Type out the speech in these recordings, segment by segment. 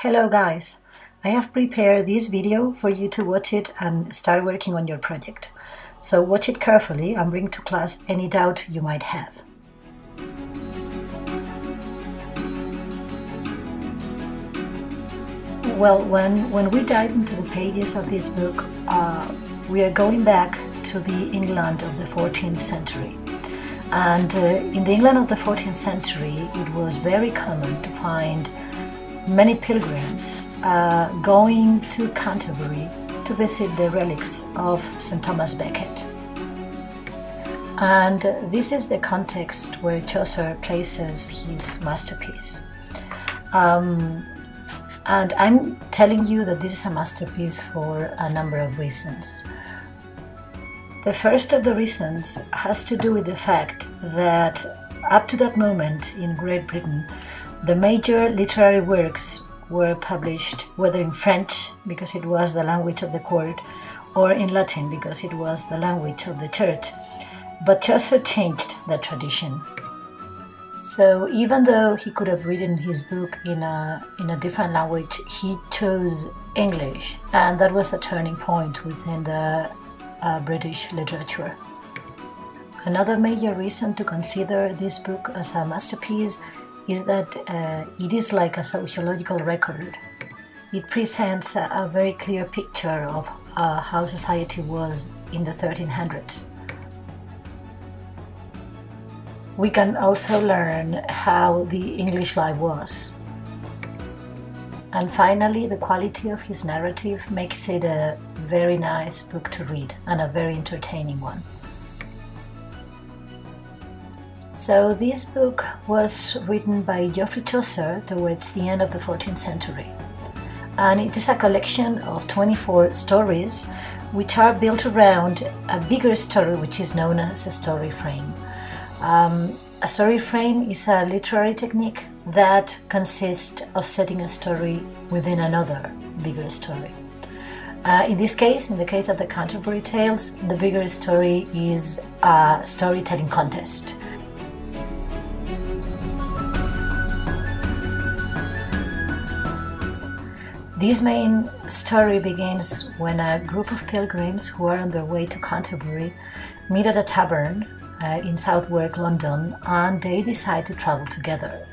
Hello guys! I have prepared this video for you to watch it and start working on your project. So watch it carefully and bring to class any doubt you might have. Well, when we dive into the pages of this book, we are going back to the England of the 14th century. And in the England of the 14th century, it was very common to find many pilgrims going to Canterbury to visit the relics of St. Thomas Becket. And this is the context where Chaucer places his masterpiece. And I'm telling you that this is a masterpiece for a number of reasons. The first of the reasons has to do with the fact that up to that moment in Great Britain, the major literary works were published whether in French, because it was the language of the court, or in Latin, because it was the language of the church. But Chaucer changed that tradition. So even though he could have written his book in a different language, he chose English, and that was a turning point within the British literature. Another major reason to consider this book as a masterpiece is that it is like a sociological record. It presents a very clear picture of how society was in the 1300s. We can also learn how the English life was. And finally, the quality of his narrative makes it a very nice book to read and a very entertaining one. So this book was written by Geoffrey Chaucer towards the end of the 14th century. And it is a collection of 24 stories which are built around a bigger story which is known as a story frame. A story frame is a literary technique that consists of setting a story within another bigger story. In this case, in the case of the Canterbury Tales, the bigger story is a storytelling contest. This main story begins when a group of pilgrims who are on their way to Canterbury meet at a tavern in Southwark, London, and they decide to travel together.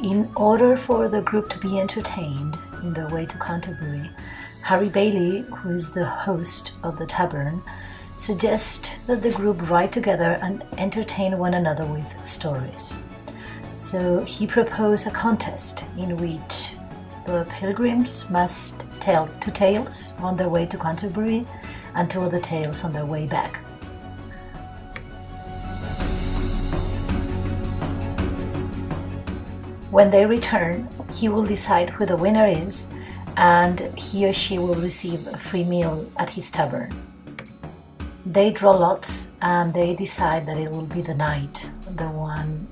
In order for the group to be entertained in their way to Canterbury, Harry Bailey, who is the host of the tavern, suggests that the group write together and entertain one another with stories. So he proposed a contest in which the pilgrims must tell 2 tales on their way to Canterbury and 2 other tales on their way back. When they return, he will decide who the winner is, and he or she will receive a free meal at his tavern. They draw lots and they decide that it will be the knight, the one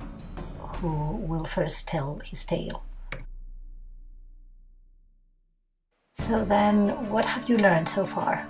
who will first tell his tale. So then, what have you learned so far?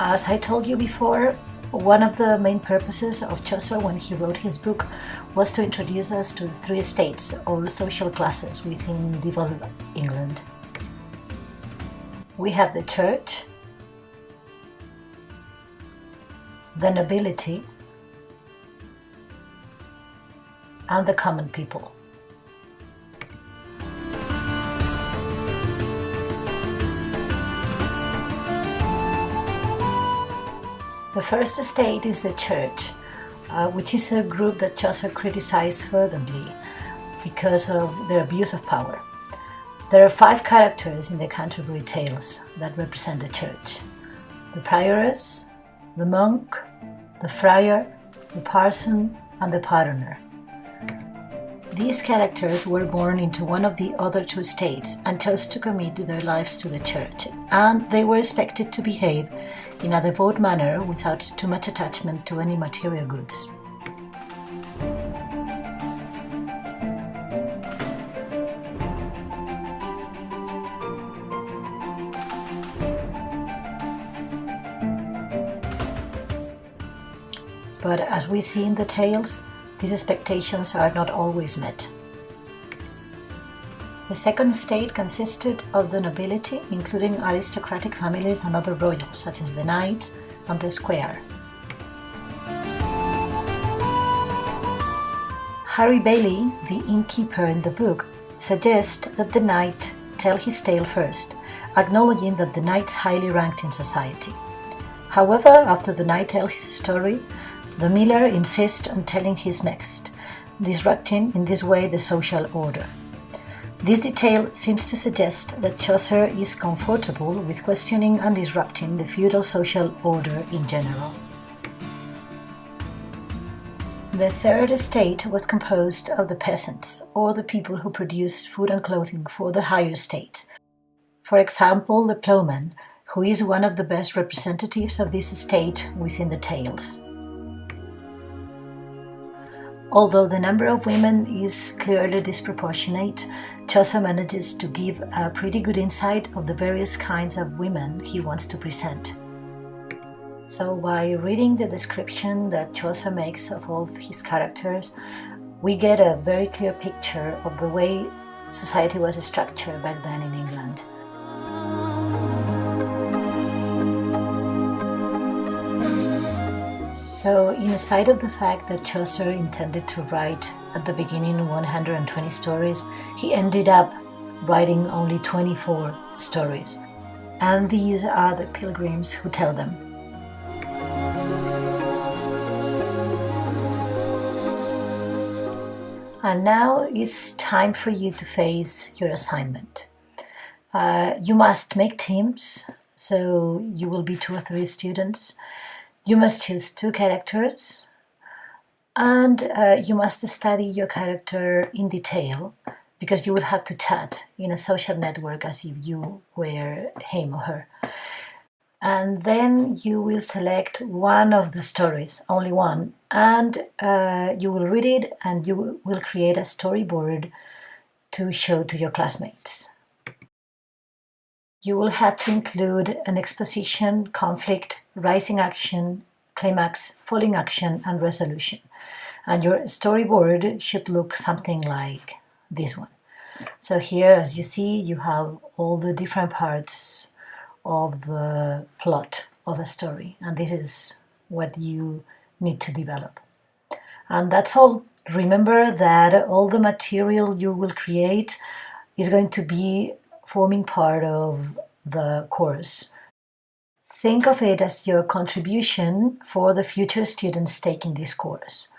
As I told you before, one of the main purposes of Chaucer when he wrote his book was to introduce us to 3 states or social classes within medieval England. We have the church, the nobility, and the common people. The first state is the church, which is a group that Chaucer criticized fervently because of their abuse of power. There are 5 characters in the Canterbury Tales that represent the church: the prioress, the monk, the friar, the parson, and the pardoner. These characters were born into one of the other 2 states and chose to commit their lives to the church, and they were expected to behave in a devout manner without too much attachment to any material goods. But as we see in the tales, these expectations are not always met. The second state consisted of the nobility, including aristocratic families and other royals, such as the knights and the squire. Harry Bailey, the innkeeper in the book, suggests that the knight tell his tale first, acknowledging that the knight's highly ranked in society. However, after the knight tells his story, the miller insists on telling his next, disrupting in this way the social order. This detail seems to suggest that Chaucer is comfortable with questioning and disrupting the feudal social order in general. The third estate was composed of the peasants, or the people who produced food and clothing for the higher estates. For example, the ploughman, who is one of the best representatives of this estate within the tales. Although the number of women is clearly disproportionate, Chaucer manages to give a pretty good insight of the various kinds of women he wants to present. So by reading the description that Chaucer makes of all his characters, we get a very clear picture of the way society was structured back then in England. So, in spite of the fact that Chaucer intended to write at the beginning 120 stories, he ended up writing only 24 stories. And these are the pilgrims who tell them. And now it's time for you to face your assignment. You must make teams, so you will be 2 or 3 students. You must choose 2 characters, and you must study your character in detail, because you will have to chat in a social network as if you were him or her. And then you will select one of the stories, only one, and you will read it and you will create a storyboard to show to your classmates. You will have to include an exposition, conflict, rising action, climax, falling action, and resolution. And your storyboard should look something like this one. So here, as you see, you have all the different parts of the plot of a story, and this is what you need to develop. And that's all. Remember that all the material you will create is going to be forming part of the course. Think of it as your contribution for the future students taking this course.